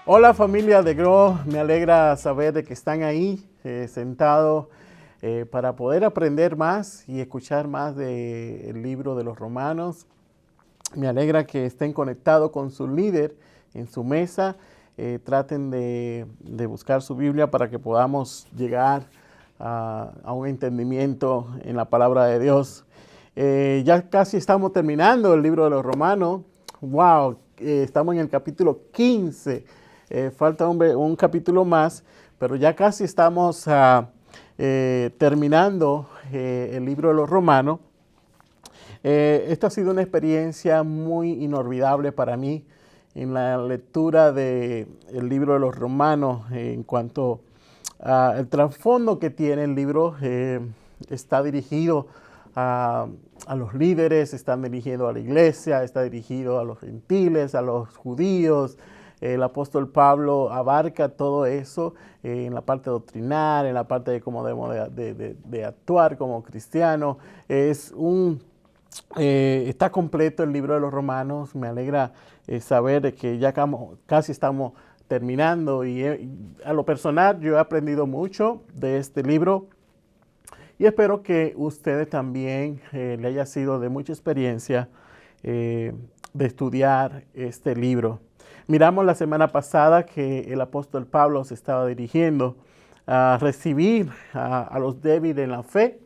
Hola familia de Grow, me alegra saber de que están ahí sentados para poder aprender más y escuchar más del libro de los Romanos. Me alegra que estén conectados con su líder en su mesa. Traten de buscar su Biblia para que podamos llegar a un entendimiento en la palabra de Dios. Ya casi estamos terminando el libro de los Romanos. ¡Wow! Estamos en el capítulo 15. Falta un capítulo más, pero ya casi estamos terminando el libro de los Romanos. Esta ha sido una experiencia muy inolvidable para mí en la lectura del libro de los Romanos en cuanto al trasfondo que tiene el libro. Está dirigido a los líderes, está dirigido a la iglesia, está dirigido a los gentiles, a los judíos. El apóstol Pablo abarca todo eso en la parte doctrinal, en la parte de cómo debemos de actuar como cristianos. Está completo el libro de los Romanos. Me alegra saber que ya casi estamos terminando y a lo personal yo he aprendido mucho de este libro y espero que ustedes también le haya sido de mucha experiencia de estudiar este libro. Miramos la semana pasada que el apóstol Pablo se estaba dirigiendo a recibir a los débiles en la fe.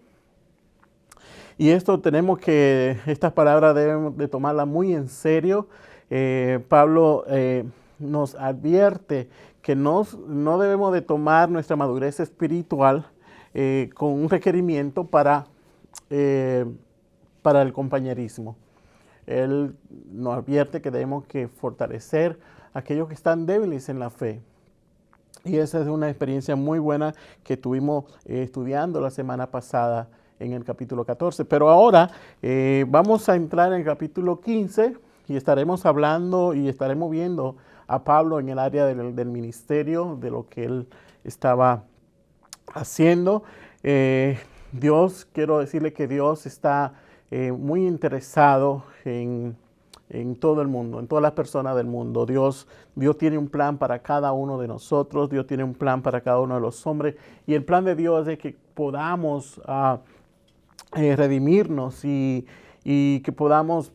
Y estas palabras debemos de tomarlas muy en serio. Pablo nos advierte que no debemos de tomar nuestra madurez espiritual con un requerimiento para el compañerismo. Él nos advierte que debemos que fortalecer a aquellos que están débiles en la fe. Y esa es una experiencia muy buena que tuvimos estudiando la semana pasada en el capítulo 14. Pero ahora vamos a entrar en el capítulo 15 y estaremos hablando y estaremos viendo a Pablo en el área del ministerio, de lo que él estaba haciendo. Quiero decirle que Dios está muy interesado en todo el mundo, en todas las personas del mundo. Dios tiene un plan para cada uno de nosotros. Dios tiene un plan para cada uno de los hombres. Y el plan de Dios es que podamos redimirnos y que podamos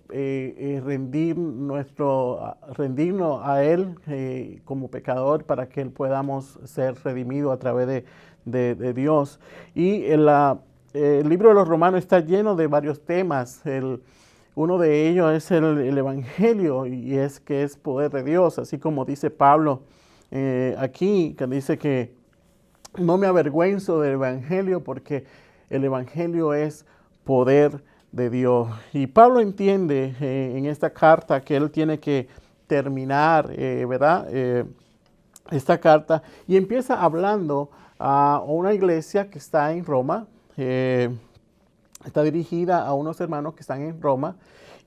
rendirnos a Él como pecador para que podamos ser redimidos a través de Dios. Y el libro de los Romanos está lleno de varios temas. Uno de ellos es el Evangelio y es que es poder de Dios, así como dice Pablo aquí, que dice que no me avergüenzo del Evangelio porque el Evangelio es poder de Dios. Y Pablo entiende en esta carta que él tiene que terminar, ¿verdad? Esta carta y empieza hablando a una iglesia que está en Roma. Está dirigida a unos hermanos que están en Roma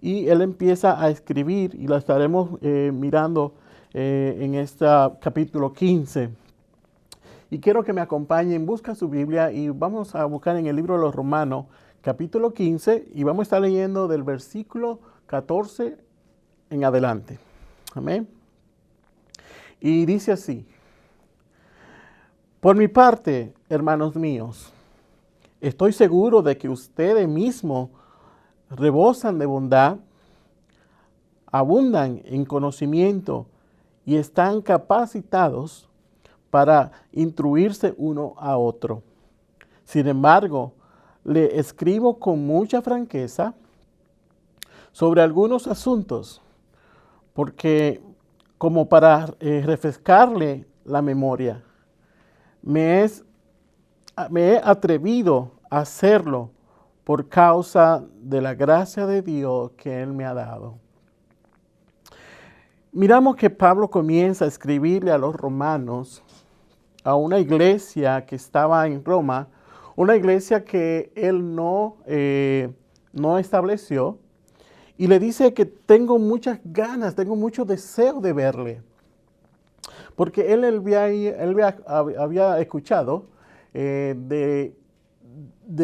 y él empieza a escribir y la estaremos mirando en este capítulo 15. Y quiero que me acompañen, busca su Biblia y vamos a buscar en el libro de los Romanos, capítulo 15, y vamos a estar leyendo del versículo 14 en adelante. Amén. Y dice así: por mi parte, hermanos míos, estoy seguro de que ustedes mismos rebosan de bondad, abundan en conocimiento y están capacitados para instruirse uno a otro. Sin embargo, le escribo con mucha franqueza sobre algunos asuntos, porque como para refrescarle la memoria, me he atrevido a hacerlo por causa de la gracia de Dios que Él me ha dado. Miramos que Pablo comienza a escribirle a los romanos, a una iglesia que estaba en Roma, una iglesia que él no estableció, y le dice que tengo muchas ganas, tengo mucho deseo de verle, porque él había escuchado de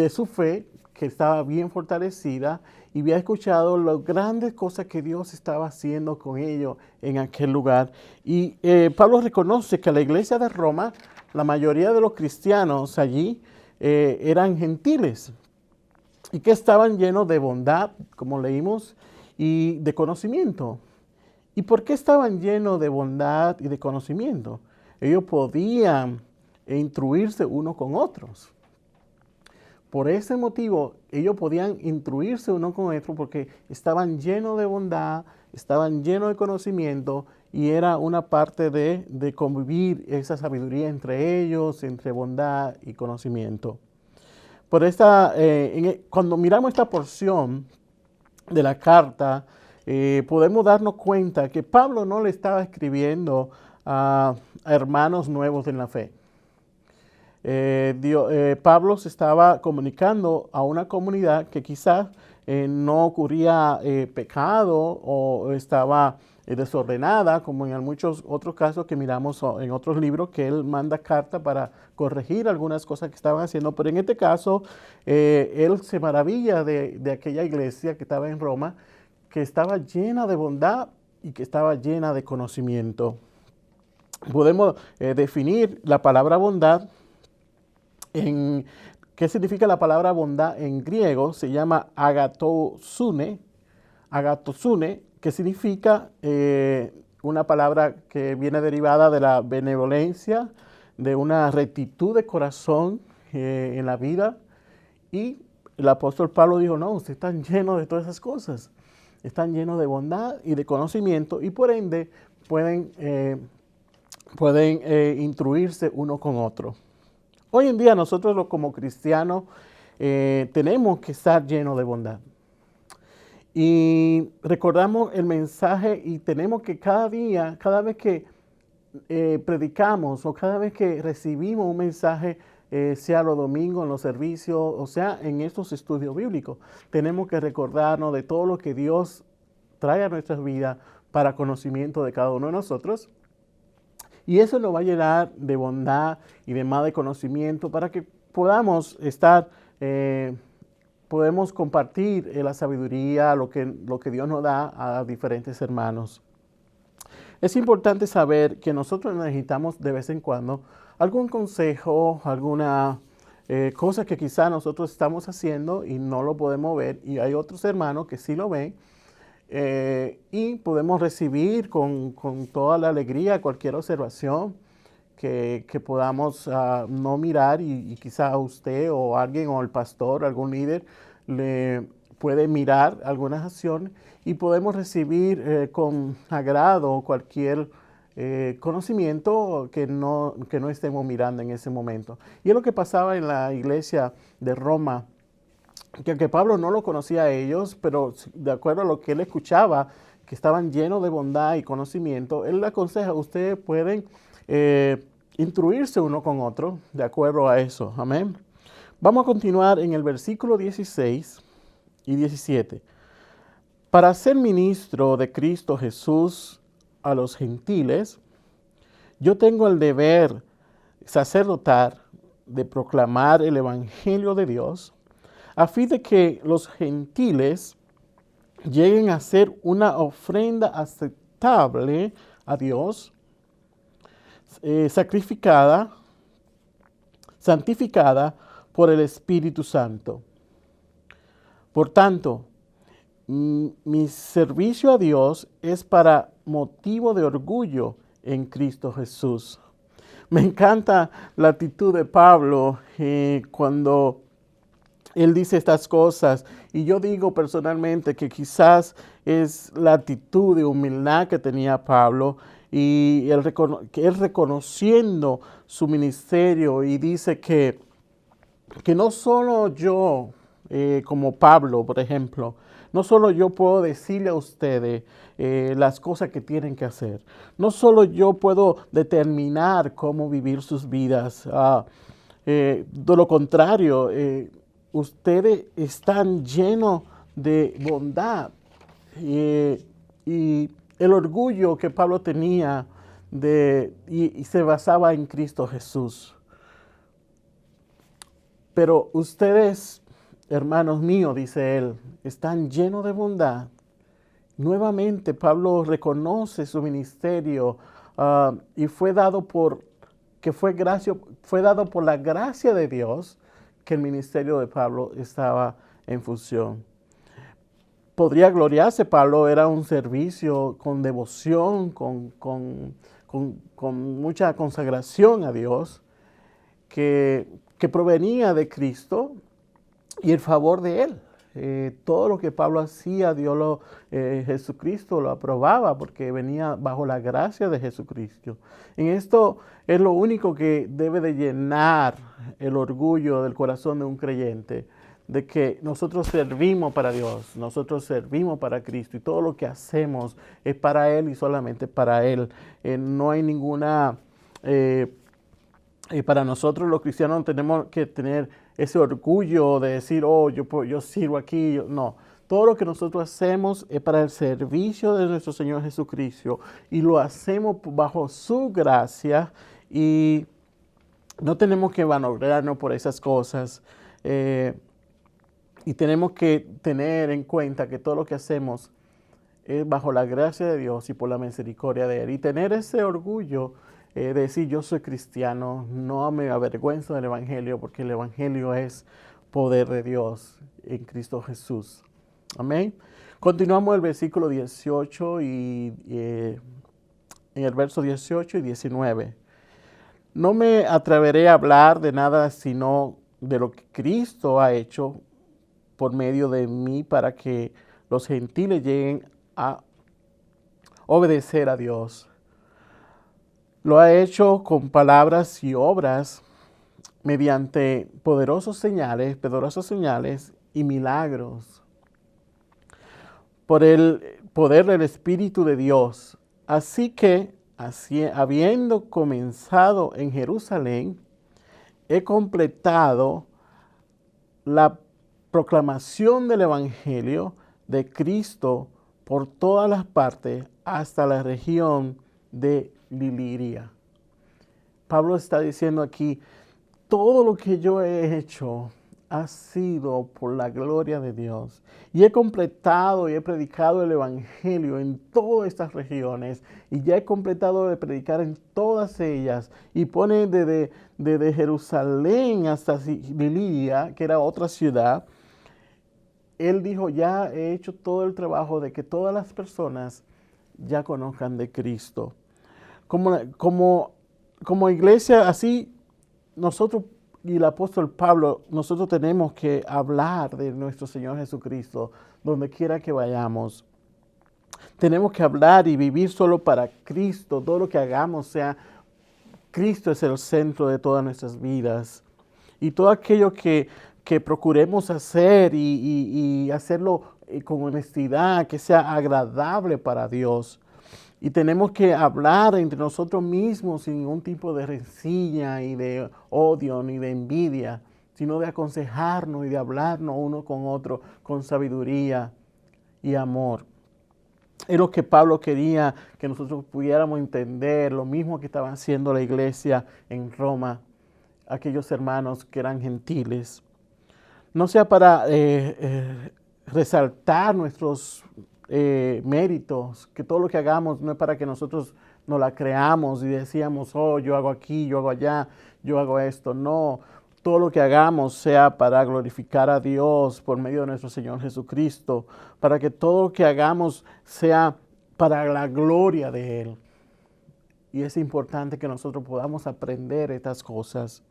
su fe, que estaba bien fortalecida, y había escuchado las grandes cosas que Dios estaba haciendo con ellos en aquel lugar. Y Pablo reconoce que la iglesia de Roma, la mayoría de los cristianos allí eran gentiles y que estaban llenos de bondad, como leímos, y de conocimiento. ¿Y por qué estaban llenos de bondad y de conocimiento? Ellos podían instruirse unos con otros. Por ese motivo, ellos podían instruirse uno con otro porque estaban llenos de bondad, estaban llenos de conocimiento y era una parte de convivir esa sabiduría entre ellos, entre bondad y conocimiento. Cuando miramos esta porción de la carta, podemos darnos cuenta que Pablo no le estaba escribiendo a hermanos nuevos en la fe. Pablo se estaba comunicando a una comunidad que quizás no ocurría pecado o estaba desordenada, como en muchos otros casos que miramos en otros libros, que él manda carta para corregir algunas cosas que estaban haciendo. Pero en este caso, él se maravilla de aquella iglesia que estaba en Roma, que estaba llena de bondad y que estaba llena de conocimiento. Podemos definir la palabra bondad. ¿Qué significa la palabra bondad en griego? Se llama agatosune, que significa una palabra que viene derivada de la benevolencia, de una rectitud de corazón en la vida. Y el apóstol Pablo dijo, no, ustedes están llenos de todas esas cosas. Están llenos de bondad y de conocimiento y por ende pueden instruirse uno con otro. Hoy en día nosotros como cristianos tenemos que estar llenos de bondad. Y recordamos el mensaje y tenemos que cada día, cada vez que predicamos o cada vez que recibimos un mensaje, sea los domingos, en los servicios, o sea, en estos estudios bíblicos, tenemos que recordarnos de todo lo que Dios trae a nuestras vidas para conocimiento de cada uno de nosotros. Y eso nos va a llenar de bondad y de más de conocimiento para que podamos podemos compartir la sabiduría, lo que Dios nos da a diferentes hermanos. Es importante saber que nosotros necesitamos de vez en cuando algún consejo, alguna cosa que quizá nosotros estamos haciendo y no lo podemos ver y hay otros hermanos que sí lo ven. Y podemos recibir con toda la alegría cualquier observación que podamos no mirar y quizá a usted o alguien o el pastor, algún líder, le puede mirar algunas acciones y podemos recibir con agrado cualquier conocimiento que no estemos mirando en ese momento. Y es lo que pasaba en la iglesia de Roma, que Pablo no lo conocía a ellos, pero de acuerdo a lo que él escuchaba, que estaban llenos de bondad y conocimiento, él le aconseja, ustedes pueden instruirse uno con otro, de acuerdo a eso. Amén. Vamos a continuar en el versículo 16 y 17. Para ser ministro de Cristo Jesús a los gentiles, yo tengo el deber sacerdotal de proclamar el evangelio de Dios, a fin de que los gentiles lleguen a ser una ofrenda aceptable a Dios, santificada por el Espíritu Santo. Por tanto, mi servicio a Dios es para motivo de orgullo en Cristo Jesús. Me encanta la actitud de Pablo cuando él dice estas cosas, y yo digo personalmente que quizás es la actitud de humildad que tenía Pablo, y él reconociendo su ministerio, y dice que no solo yo, como Pablo, por ejemplo, no solo yo puedo decirle a ustedes las cosas que tienen que hacer, no solo yo puedo determinar cómo vivir sus vidas, de lo contrario, ustedes están llenos de bondad y el orgullo que Pablo tenía y se basaba en Cristo Jesús. Pero ustedes hermanos míos, dice él, están llenos de bondad. Nuevamente Pablo reconoce su ministerio y fue dado por la gracia de Dios que el ministerio de Pablo estaba en función. Podría gloriarse, Pablo era un servicio con devoción, con mucha consagración a Dios, que provenía de Cristo y el favor de Él. Todo lo que Pablo hacía, Jesucristo lo aprobaba porque venía bajo la gracia de Jesucristo. En esto es lo único que debe de llenar el orgullo del corazón de un creyente, de que nosotros servimos para Dios, nosotros servimos para Cristo y todo lo que hacemos es para Él y solamente para Él. No hay ninguna... para nosotros los cristianos tenemos que tener ese orgullo de decir, oh, yo sirvo aquí. No, todo lo que nosotros hacemos es para el servicio de nuestro Señor Jesucristo y lo hacemos bajo su gracia y no tenemos que vanagloriarnos por esas cosas. Y tenemos que tener en cuenta que todo lo que hacemos es bajo la gracia de Dios y por la misericordia de Él. Y tener ese orgullo de decir yo soy cristiano, no me avergüenzo del Evangelio, porque el Evangelio es poder de Dios en Cristo Jesús. Amén. Continuamos el versículo 18 en el verso 18 y 19. No me atreveré a hablar de nada sino de lo que Cristo ha hecho por medio de mí para que los gentiles lleguen a obedecer a Dios. Lo ha hecho con palabras y obras mediante poderosas señales y milagros. Por el poder del Espíritu de Dios. Así que, habiendo comenzado en Jerusalén, he completado la proclamación del Evangelio de Cristo por todas las partes hasta la región de Iliria. Pablo está diciendo aquí, todo lo que yo he hecho ha sido por la gloria de Dios. Y he completado y he predicado el Evangelio en todas estas regiones. Y ya he completado de predicar en todas ellas. Y pone desde Jerusalén hasta Iliria, que era otra ciudad. Él dijo, ya he hecho todo el trabajo de que todas las personas ya conozcan de Cristo. Como iglesia, así nosotros y el apóstol Pablo, nosotros tenemos que hablar de nuestro Señor Jesucristo donde quiera que vayamos. Tenemos que hablar y vivir solo para Cristo. Todo lo que hagamos sea, Cristo es el centro de todas nuestras vidas. Y todo aquello que procuremos hacer y hacerlo con honestidad, que sea agradable para Dios. Y tenemos que hablar entre nosotros mismos sin ningún tipo de rencilla y de odio ni de envidia, sino de aconsejarnos y de hablarnos uno con otro con sabiduría y amor. Es lo que Pablo quería que nosotros pudiéramos entender, lo mismo que estaba haciendo la iglesia en Roma, aquellos hermanos que eran gentiles. No sea para resaltar nuestros méritos, que todo lo que hagamos no es para que nosotros nos la creamos y decíamos, oh, yo hago aquí, yo hago allá, yo hago esto. No, todo lo que hagamos sea para glorificar a Dios por medio de nuestro Señor Jesucristo, para que todo lo que hagamos sea para la gloria de Él. Y es importante que nosotros podamos aprender estas cosas.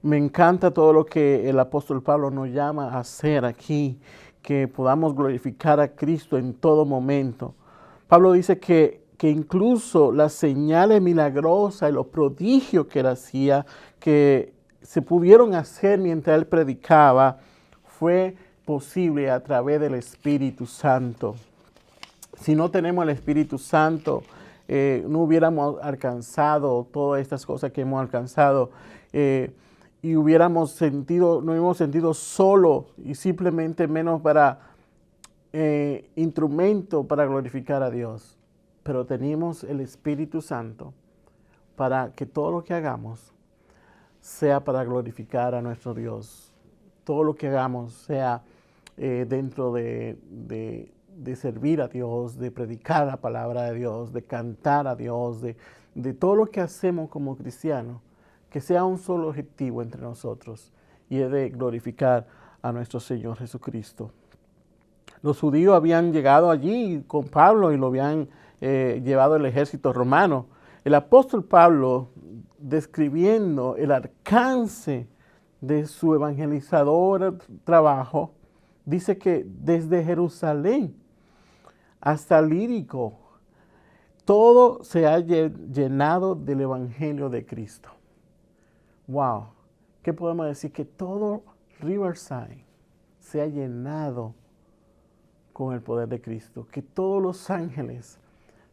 Me encanta todo lo que el apóstol Pablo nos llama a hacer aquí, que podamos glorificar a Cristo en todo momento. Pablo dice que incluso las señales milagrosas y los prodigios que él hacía, que se pudieron hacer mientras él predicaba, fue posible a través del Espíritu Santo. Si no tenemos el Espíritu Santo, no hubiéramos alcanzado todas estas cosas que hemos alcanzado. Y nos hubiéramos sentido solo y simplemente menos para instrumento para glorificar a Dios. Pero tenemos el Espíritu Santo para que todo lo que hagamos sea para glorificar a nuestro Dios. todo lo que hagamos sea dentro de servir a Dios, de predicar la palabra de Dios, de cantar a Dios, de todo lo que hacemos como cristianos, que sea un solo objetivo entre nosotros, y es de glorificar a nuestro Señor Jesucristo. Los judíos habían llegado allí con Pablo y lo habían llevado el ejército romano. El apóstol Pablo, describiendo el alcance de su evangelizador trabajo, dice que desde Jerusalén hasta Lírico, todo se ha llenado del evangelio de Cristo. Wow, ¿qué podemos decir? Que todo Riverside se ha llenado con el poder de Cristo, que todos los ángeles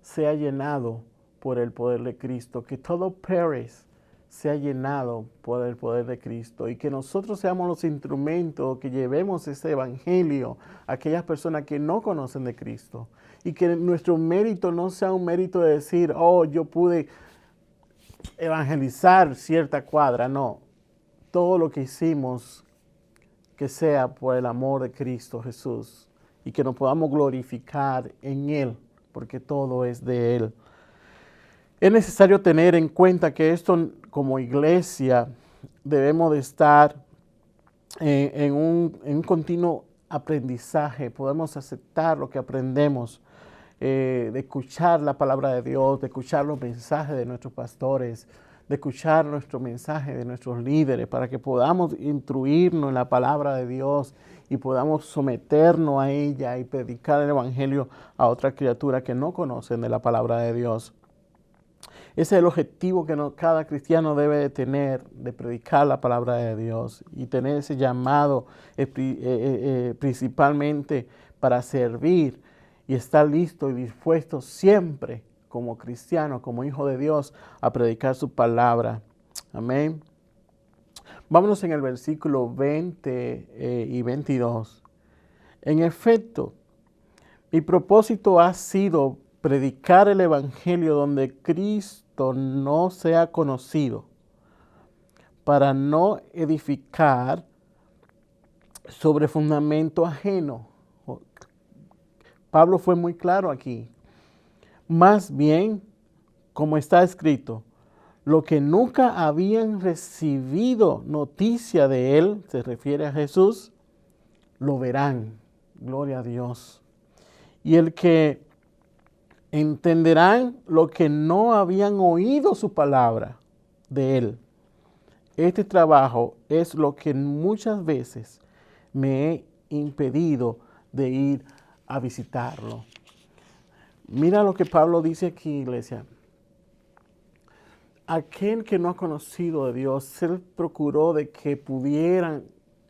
se ha llenado por el poder de Cristo, que todo Paris se ha llenado por el poder de Cristo, y que nosotros seamos los instrumentos que llevemos ese evangelio a aquellas personas que no conocen de Cristo, y que nuestro mérito no sea un mérito de decir, oh, yo pude evangelizar cierta cuadra. No, todo lo que hicimos que sea por el amor de Cristo Jesús, y que nos podamos glorificar en Él, porque todo es de Él. Es necesario tener en cuenta que esto, como iglesia, debemos de estar en un continuo aprendizaje. Podemos aceptar lo que aprendemos, de escuchar la palabra de Dios, de escuchar los mensajes de nuestros pastores, de escuchar nuestro mensaje de nuestros líderes, para que podamos instruirnos en la palabra de Dios y podamos someternos a ella y predicar el evangelio a otras criaturas que no conocen de la palabra de Dios. Ese es el objetivo que cada cristiano debe de tener, de predicar la palabra de Dios y tener ese llamado principalmente para servir y estar listo y dispuesto siempre como cristiano, como hijo de Dios, a predicar su palabra. Amén. Vámonos en el versículo 20 y 22. En efecto, mi propósito ha sido predicar el evangelio donde Cristo no sea conocido, para no edificar sobre fundamento ajeno. Pablo fue muy claro aquí. Más bien, como está escrito, lo que nunca habían recibido noticia de él, se refiere a Jesús, lo verán. Gloria a Dios. Y el que entenderán lo que no habían oído su palabra de él. Este trabajo es lo que muchas veces me he impedido de ir a visitarlo. Mira lo que Pablo dice aquí, iglesia. Aquel que no ha conocido de Dios, él procuró de que pudieran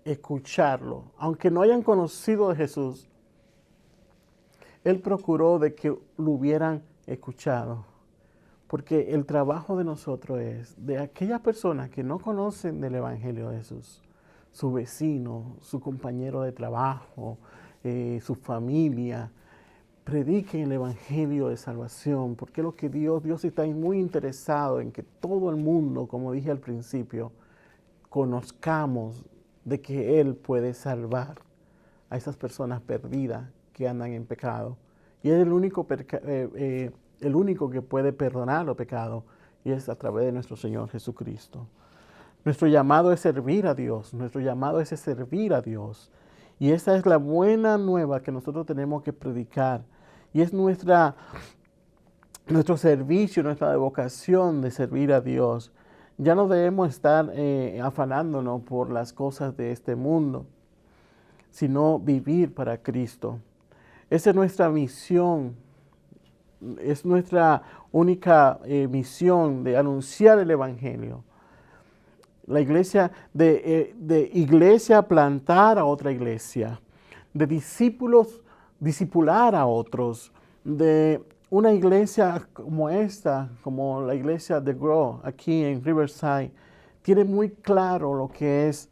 escucharlo. Aunque no hayan conocido de Jesús, él procuró de que lo hubieran escuchado. Porque el trabajo de nosotros es de aquellas personas que no conocen del Evangelio de Jesús, su vecino, su compañero de trabajo, su familia, prediquen el Evangelio de salvación, porque es lo que Dios está muy interesado en que todo el mundo, como dije al principio, conozcamos de que Él puede salvar a esas personas perdidas que andan en pecado. Y es el único que puede perdonar los pecados, y es a través de nuestro Señor Jesucristo. Nuestro llamado es servir a Dios, nuestro llamado es servir a Dios. Y esa es la buena nueva que nosotros tenemos que predicar. Y es nuestro servicio, nuestra vocación de servir a Dios. Ya no debemos estar afanándonos por las cosas de este mundo, sino vivir para Cristo. Esa es nuestra misión. Es nuestra única misión de anunciar el Evangelio. La iglesia, de iglesia plantar a otra iglesia, de discípulos discipular a otros, de una iglesia como esta, como la iglesia de Grow aquí en Riverside, tiene muy claro lo que es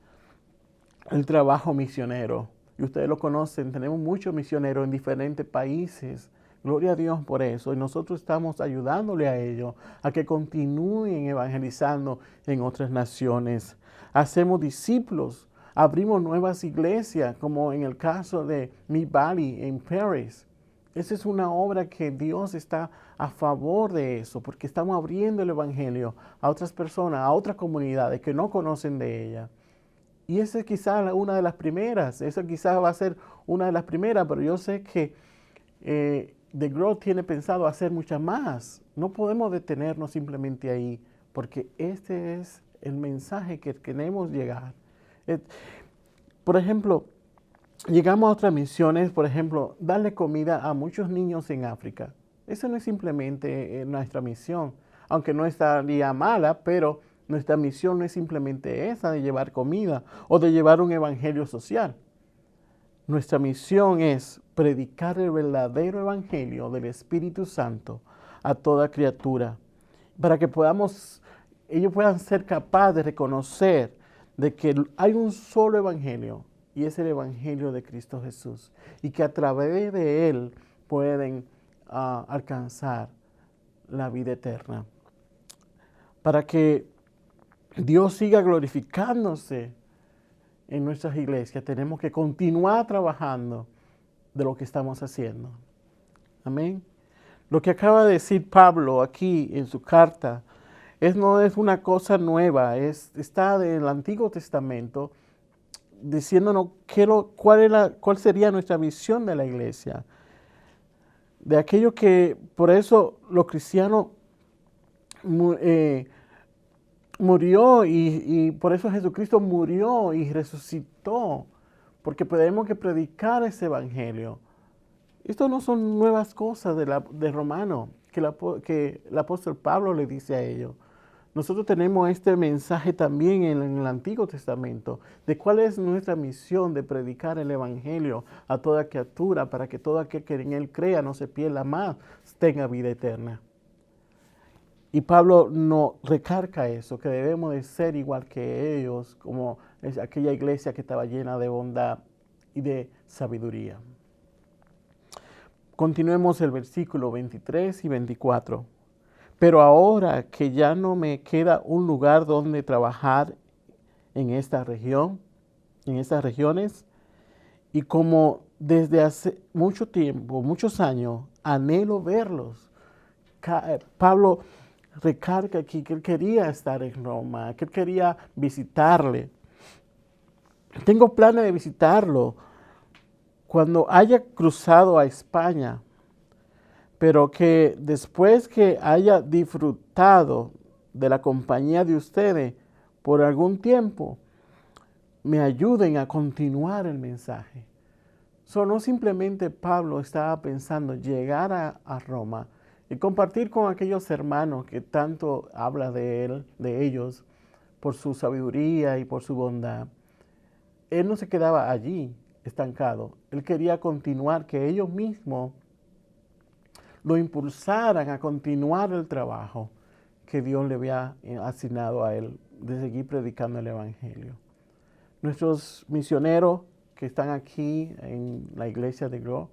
el trabajo misionero. Y ustedes lo conocen, tenemos muchos misioneros en diferentes países. Gloria a Dios por eso. Y nosotros estamos ayudándole a ellos a que continúen evangelizando en otras naciones. Hacemos discípulos abrimos nuevas iglesias, como en el caso de Mid Valley en Paris. Esa es una obra que Dios está a favor de eso, porque estamos abriendo el Evangelio a otras personas, a otras comunidades que no conocen de ella. Y esa es quizás una de las primeras, esa quizás va a ser una de las primeras, pero yo sé que The Growth tiene pensado hacer muchas más. No podemos detenernos simplemente ahí, porque este es el mensaje que queremos llegar. Por ejemplo, llegamos a otras misiones, por ejemplo, darle comida a muchos niños en África. Eso no es simplemente nuestra misión, aunque no estaría mala, pero nuestra misión no es simplemente esa de llevar comida o de llevar un evangelio social. Nuestra misión es predicar el verdadero evangelio del Espíritu Santo a toda criatura, para que ellos puedan ser capaces de reconocer de que hay un solo evangelio, y es el evangelio de Cristo Jesús, y que a través de él pueden alcanzar la vida eterna. Para que Dios siga glorificándose en nuestras iglesias, tenemos que continuar trabajando de lo que estamos haciendo. Amén. Lo que acaba de decir Pablo aquí en su carta no es una cosa nueva, está del Antiguo Testamento diciéndonos cuál sería nuestra visión de la iglesia. De aquello que, por eso los cristianos murió y por eso Jesucristo murió y resucitó, porque tenemos que predicar ese evangelio. Esto no son nuevas cosas de Romano que el apóstol Pablo le dice a ellos. Nosotros tenemos este mensaje también en el Antiguo Testamento de cuál es nuestra misión de predicar el evangelio a toda criatura para que todo aquel que en él crea no se pierda más, tenga vida eterna. Y Pablo nos recarga eso, que debemos de ser igual que ellos, como es aquella iglesia que estaba llena de bondad y de sabiduría. Continuemos el versículo 23 y 24. Pero ahora que ya no me queda un lugar donde trabajar en esta región, en estas regiones, y como desde hace mucho tiempo, muchos años, anhelo verlos. Pablo recarga aquí que él quería estar en Roma, que él quería visitarle. Tengo planes de visitarlo cuando haya cruzado a España, pero que después que haya disfrutado de la compañía de ustedes por algún tiempo, me ayuden a continuar el mensaje. No simplemente Pablo estaba pensando llegar a Roma y compartir con aquellos hermanos que tanto habla de él, de ellos, por su sabiduría y por su bondad. Él no se quedaba allí estancado. Él quería continuar, que ellos mismos lo impulsaran a continuar el trabajo que Dios le había asignado a él de seguir predicando el evangelio. Nuestros misioneros que están aquí en la iglesia de Grow,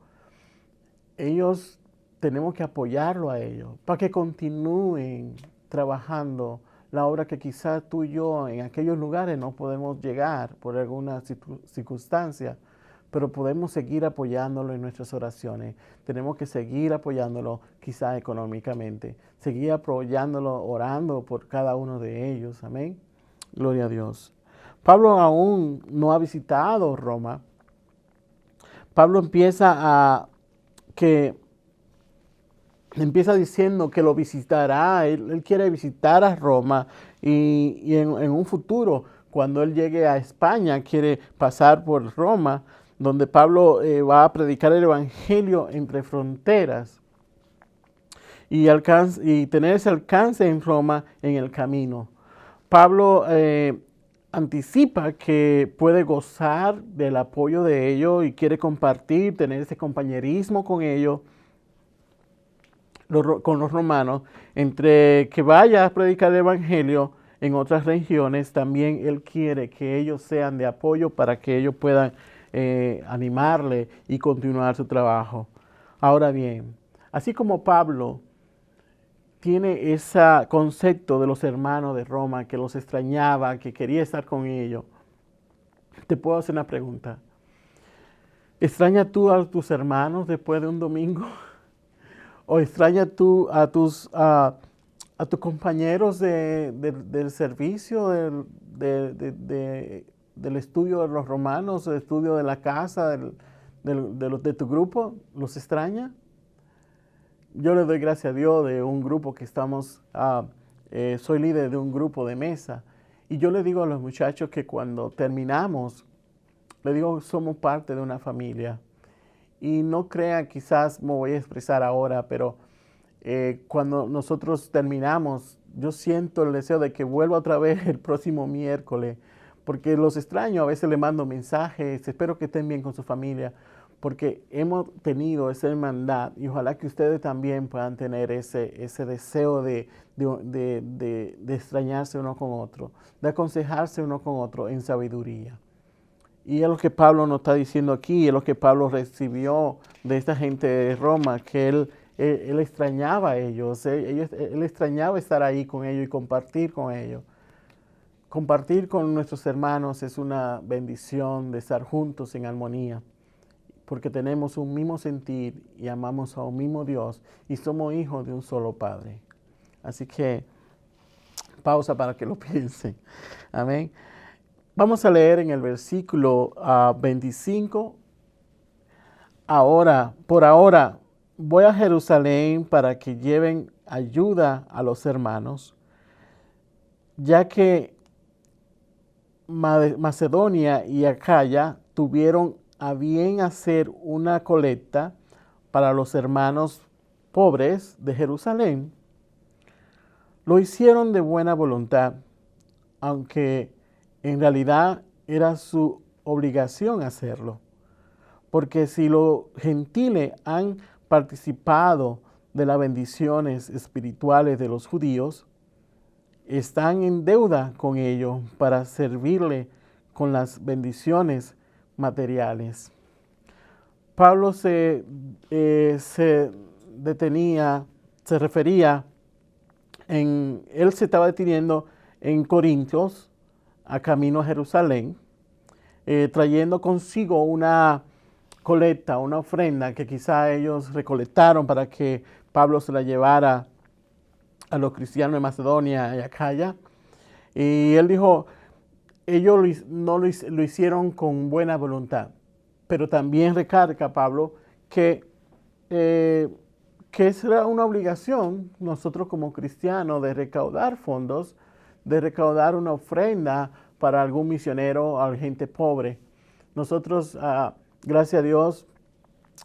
ellos tenemos que apoyarlo a ellos para que continúen trabajando la obra que quizás tú y yo en aquellos lugares no podemos llegar por alguna circunstancia, pero podemos seguir apoyándolo en nuestras oraciones. Tenemos que seguir apoyándolo quizás económicamente, seguir apoyándolo orando por cada uno de ellos. Amén. Gloria a Dios. Pablo aún no ha visitado Roma. Pablo empieza diciendo que lo visitará. Él quiere visitar a Roma y en un futuro, cuando él llegue a España, quiere pasar por Roma, donde Pablo va a predicar el evangelio entre fronteras y tener ese alcance en Roma en el camino. Pablo anticipa que puede gozar del apoyo de ellos y quiere compartir, tener ese compañerismo con ellos, con los romanos, entre que vaya a predicar el evangelio en otras regiones. También él quiere que ellos sean de apoyo para que ellos puedan animarle y continuar su trabajo. Ahora bien, así como Pablo tiene ese concepto de los hermanos de Roma, que los extrañaba, que quería estar con ellos, Te puedo hacer una pregunta. ¿Extrañas tú a tus hermanos después de un domingo? ¿O extrañas tú a tus compañeros del servicio, del estudio de los romanos, del estudio de la casa, de tu grupo? ¿Los extraña? Yo le doy gracias a Dios de un grupo que estamos, soy líder de un grupo de mesa. Y yo le digo a los muchachos que cuando terminamos, le digo, somos parte de una familia. Y no crean, quizás me voy a expresar ahora, pero cuando nosotros terminamos, yo siento el deseo de que vuelva otra vez el próximo miércoles, porque los extraño, a veces les mando mensajes, espero que estén bien con su familia, porque hemos tenido esa hermandad y ojalá que ustedes también puedan tener ese deseo de extrañarse uno con otro, de aconsejarse uno con otro en sabiduría. Y es lo que Pablo nos está diciendo aquí, es lo que Pablo recibió de esta gente de Roma, que él extrañaba a ellos, él extrañaba estar ahí con ellos y compartir con ellos. Compartir con nuestros hermanos es una bendición de estar juntos en armonía, porque tenemos un mismo sentir y amamos a un mismo Dios y somos hijos de un solo Padre. Así que pausa para que lo piensen. Amén. Vamos a leer en el versículo 25. Por ahora, voy a Jerusalén para que lleven ayuda a los hermanos, ya que Macedonia y Acaya tuvieron a bien hacer una colecta para los hermanos pobres de Jerusalén. Lo hicieron de buena voluntad, aunque en realidad era su obligación hacerlo, porque si los gentiles han participado de las bendiciones espirituales de los judíos, están en deuda con ellos para servirle con las bendiciones materiales. Pablo se él se estaba deteniendo en Corintios, a camino a Jerusalén, trayendo consigo una colecta, una ofrenda que quizá ellos recolectaron para que Pablo se la llevara a los cristianos de Macedonia y Acaya. Y él dijo, ellos no lo hicieron con buena voluntad, pero también recarga Pablo que será una obligación nosotros como cristianos de recaudar fondos, de recaudar una ofrenda para algún misionero o gente pobre. Nosotros, gracias a Dios,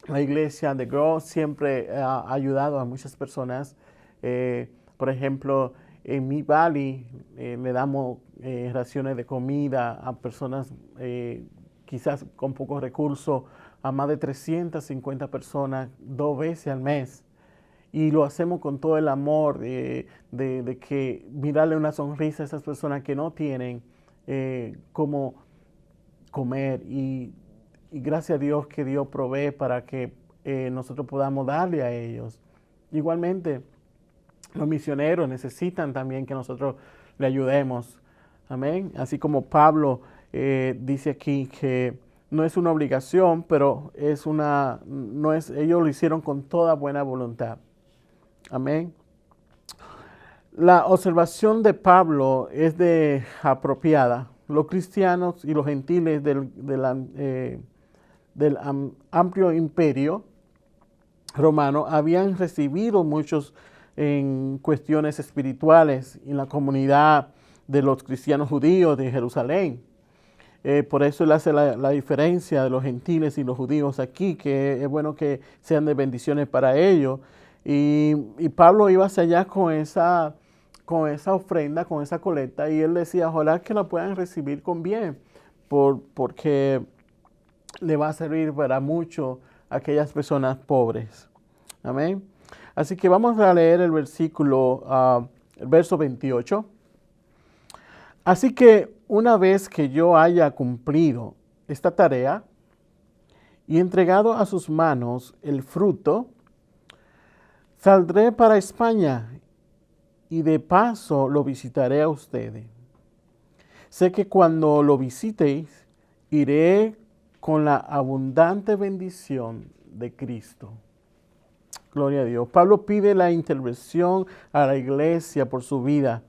la iglesia de Grow siempre ha ayudado a muchas personas. Por ejemplo, en mi Valley le damos raciones de comida a personas quizás con pocos recursos, a más de 350 personas 2 veces al mes. Y lo hacemos con todo el amor de que mirarle una sonrisa a esas personas que no tienen cómo comer. Y gracias a Dios que Dios provee para que nosotros podamos darle a ellos. Igualmente, los misioneros necesitan también que nosotros le ayudemos. Amén. Así como Pablo dice aquí que no es una obligación, pero ellos lo hicieron con toda buena voluntad. Amén. La observación de Pablo es apropiada. Los cristianos y los gentiles del amplio imperio romano habían recibido muchos en cuestiones espirituales en la comunidad de los cristianos judíos de Jerusalén. Por eso él hace la diferencia de los gentiles y los judíos aquí, que es bueno que sean de bendiciones para ellos. Y Pablo iba hacia allá con esa ofrenda, con esa colecta, y él decía, ojalá que la puedan recibir con bien, porque le va a servir para mucho a aquellas personas pobres. Amén. Así que vamos a leer el verso 28. Así que una vez que yo haya cumplido esta tarea y entregado a sus manos el fruto, saldré para España y de paso lo visitaré a ustedes. Sé que cuando lo visitéis, iré con la abundante bendición de Cristo. Gloria a Dios. Pablo pide la intervención a la iglesia por su vida,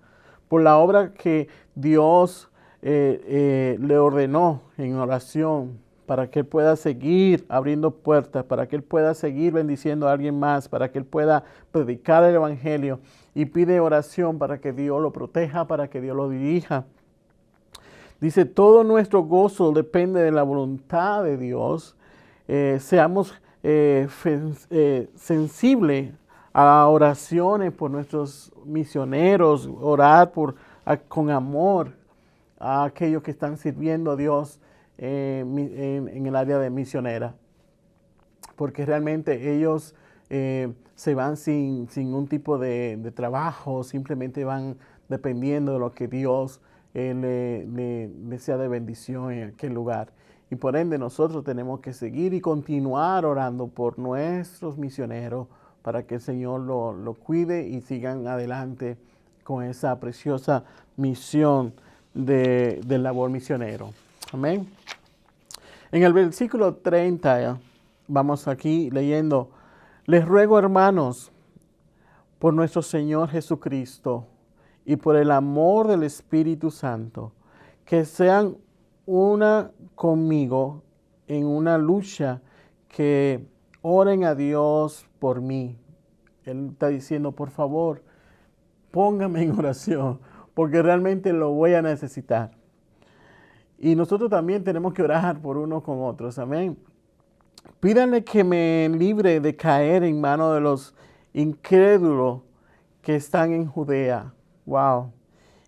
por la obra que Dios le ordenó en oración, para que él pueda seguir abriendo puertas, para que él pueda seguir bendiciendo a alguien más, para que él pueda predicar el evangelio, y pide oración para que Dios lo proteja, para que Dios lo dirija. Dice, todo nuestro gozo depende de la voluntad de Dios. Seamos sensibles a oraciones por nuestros misioneros, orar con amor a aquellos que están sirviendo a Dios en el área de misionera, porque realmente ellos se van sin un tipo de trabajo, simplemente van dependiendo de lo que Dios le sea de bendición en aquel lugar. Y por ende nosotros tenemos que seguir y continuar orando por nuestros misioneros para que el Señor lo cuide y sigan adelante con esa preciosa misión del labor misionero. Amén. En el versículo 30, vamos aquí leyendo, les ruego, hermanos, por nuestro Señor Jesucristo y por el amor del Espíritu Santo, que sean una conmigo en una lucha, que oren a Dios por mí. Él está diciendo, por favor, póngame en oración, porque realmente lo voy a necesitar. Y nosotros también tenemos que orar por unos con otros. Amén. Pídanle que me libre de caer en manos de los incrédulos que están en Judea. Wow.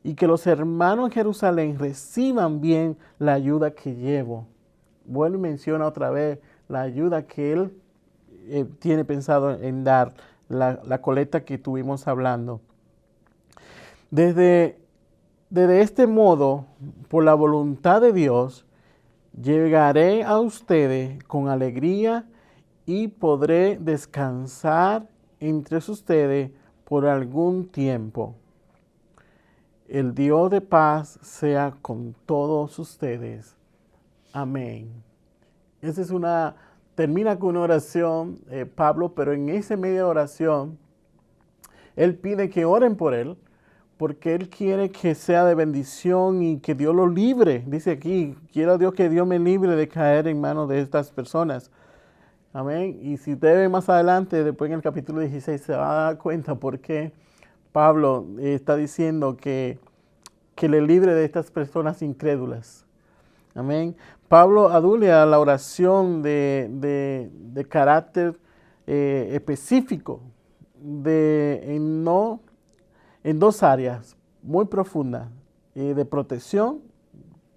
Y que los hermanos en Jerusalén reciban bien la ayuda que llevo. Vuelve y menciona otra vez la ayuda que él tiene pensado en dar, la colecta que estuvimos hablando. Desde este modo, por la voluntad de Dios, llegaré a ustedes con alegría y podré descansar entre ustedes por algún tiempo. El Dios de paz sea con todos ustedes. Amén. Esa es termina con una oración, Pablo, pero en esa media oración, él pide que oren por él, porque él quiere que sea de bendición y que Dios lo libre. Dice aquí, quiero a Dios que Dios me libre de caer en manos de estas personas. Amén. Y si usted ve más adelante, después en el capítulo 16, se va a dar cuenta por qué Pablo está diciendo que le libre de estas personas incrédulas. Amén. Pablo adule a la oración de carácter específico, en dos áreas muy profundas, de protección.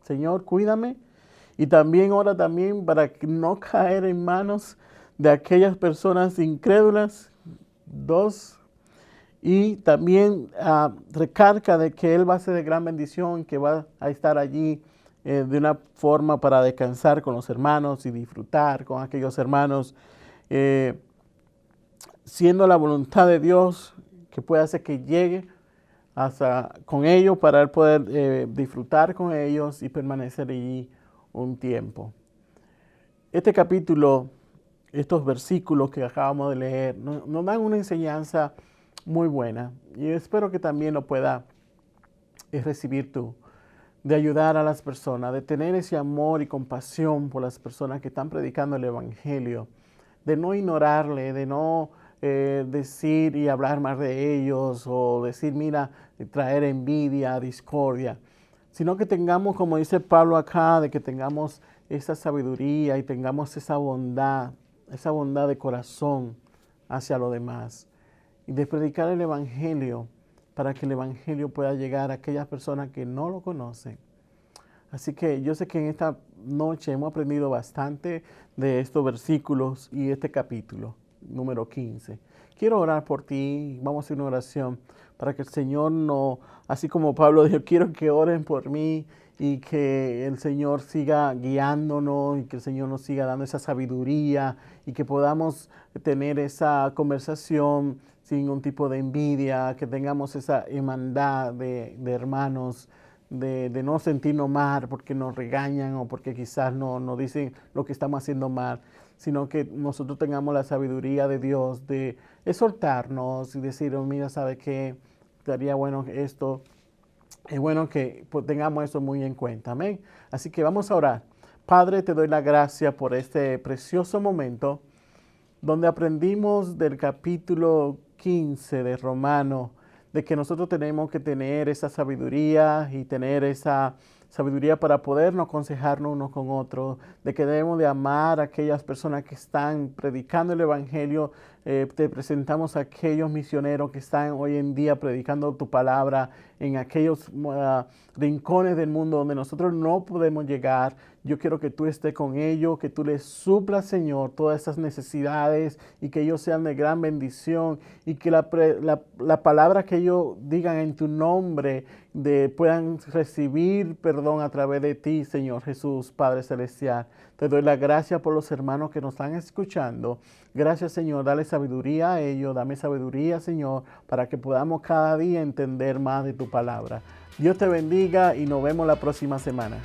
Señor, cuídame. Y también ora también para no caer en manos de aquellas personas incrédulas. Dos. Y también recarga de que Él va a ser de gran bendición, que va a estar allí de una forma para descansar con los hermanos y disfrutar con aquellos hermanos, siendo la voluntad de Dios que pueda hacer que llegue hasta con ellos para Él poder disfrutar con ellos y permanecer allí un tiempo. Este capítulo, estos versículos que acabamos de leer, nos dan una enseñanza muy buena, y espero que también lo pueda recibir tú, de ayudar a las personas, de tener ese amor y compasión por las personas que están predicando el evangelio, de no ignorarle, de no decir y hablar más de ellos, o decir, mira, traer envidia, discordia, sino que tengamos, como dice Pablo acá, de que tengamos esa sabiduría y tengamos esa bondad de corazón hacia los demás, y de predicar el evangelio para que el evangelio pueda llegar a aquellas personas que no lo conocen. Así que yo sé que en esta noche hemos aprendido bastante de estos versículos y este capítulo número 15. Quiero orar por ti. Vamos a hacer una oración para que el Señor así como Pablo dijo, quiero que oren por mí, y que el Señor siga guiándonos, y que el Señor nos siga dando esa sabiduría, y que podamos tener esa conversación sin un tipo de envidia, que tengamos esa hermandad de hermanos, de no sentirnos mal porque nos regañan o porque quizás no nos dicen lo que estamos haciendo mal, sino que nosotros tengamos la sabiduría de Dios de exhortarnos y decir, oh, mira, ¿sabe qué? Estaría bueno esto. Es bueno que pues, tengamos eso muy en cuenta. Amén. Así que vamos a orar. Padre, te doy la gracia por este precioso momento donde aprendimos del capítulo 15 de Romano, de que nosotros tenemos que tener esa sabiduría y tener esa sabiduría para podernos aconsejarnos unos con otros, de que debemos de amar a aquellas personas que están predicando el Evangelio. Te presentamos a aquellos misioneros que están hoy en día predicando tu palabra en aquellos rincones del mundo donde nosotros no podemos llegar. Yo quiero que tú estés con ellos, que tú les suplas, Señor, todas esas necesidades y que ellos sean de gran bendición y que la palabra que ellos digan en tu nombre puedan recibir perdón a través de ti, Señor Jesús, Padre Celestial. Te doy la gracia por los hermanos que nos están escuchando. Gracias, Señor. Dale sabiduría a ellos. Dame sabiduría, Señor, para que podamos cada día entender más de tu palabra. Dios te bendiga y nos vemos la próxima semana.